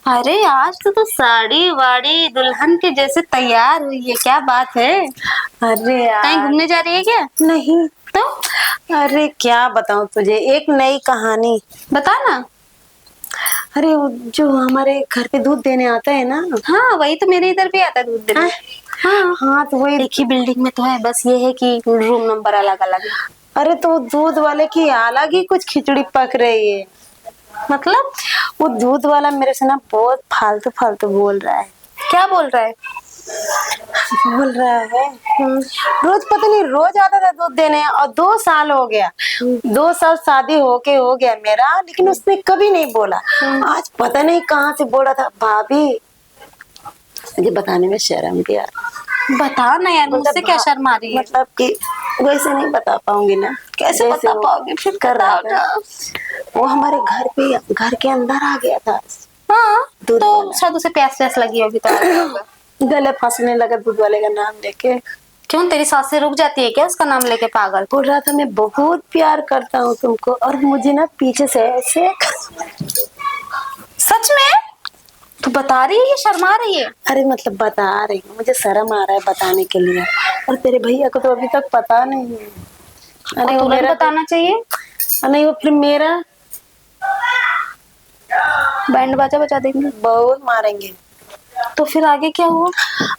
अरे आज तो साड़ी वाड़ी दुल्हन के जैसे तैयार हुई है, क्या बात है। अरे कहीं यार। घूमने जा रही है क्या? नहीं। तो अरे क्या बताऊं तुझे एक नई कहानी। बता ना। अरे वो जो हमारे घर पे दूध देने आता है ना। हाँ वही तो मेरे इधर भी आता है दूध देने। हाँ। हाँ हाँ तो वही। एक ही बिल्डिंग में तो है, बस ये है कि रूम नंबर अलग अलग है। अरे तो दूध वाले की अलग ही कुछ खिचड़ी पक रही है। मतलब वो दूध वाला मेरे से ना बहुत फालतू फालतू बोल रहा है। क्या बोल रहा है? बोल रहा है रोज पता नहीं रोज आता था दूध देने और 2 साल हो गया। 2 साल शादी होके हो गया मेरा, लेकिन उसने कभी नहीं बोला। आज पता नहीं कहाँ से बोला था भाभी। मुझे बताने में शर्म भी आ रही। बता ना यार, मुझसे क्या शर्म आ रही है? मतलब कि वैसे नहीं बता पाऊंगी ना। कैसे जैसे बता वो पाओगे? फिर कर रहा बताओ था। ना। वो हमारे घर के अंदर आ गया था। हाँ दूध तो वाला शायद उसे प्यास प्यास लगी होगी तो आ गया होगा। गले फंसने लगा दूध वाले का नाम लेके। क्यों, तेरी सांसें रुक जाती है क्या उसका नाम लेके? पागल। बोल रहा था मैं बहुत प्यार करता हूँ तुमको, और मुझे ना पीछे से ऐसे। सच में? तू बता रही है या शर्मा रही है? अरे मतलब बता रही हूँ, मुझे शर्म आ रहा है बताने के लिए। और तेरे भैया को तो अभी तक पता नहीं है। और अरे वो तुरंत मेरा बताना चाहिए। नहीं वो फिर मेरा बैंड बाजा बजा देंगे। बहुत मारेंगे। तो फिर आगे क्या हुआ?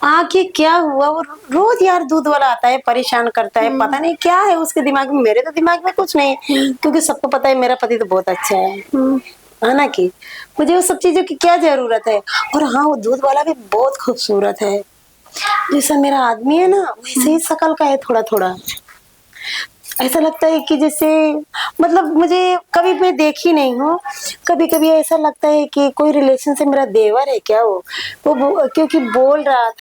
आगे क्या हुआ, वो रोज यार दूध वाला आता है परेशान करता है, पता नहीं क्या है उसके दिमाग में। मेरे तो दिमाग में कुछ नहीं, क्योंकि सबको पता है मेरा पति तो बहुत अच्छा है ना। कि मुझे वो सब चीजों की क्या जरूरत है। और हाँ वो दूध वाला भी बहुत खूबसूरत है। जैसा मेरा आदमी है ना वैसे ही शकल का है, थोड़ा थोड़ा। ऐसा लगता है कि जैसे, मतलब मुझे कभी मैं देखी नहीं हूँ। कभी कभी ऐसा लगता है कि कोई रिलेशन से मेरा देवर है क्या वो क्योंकि बोल रहा था।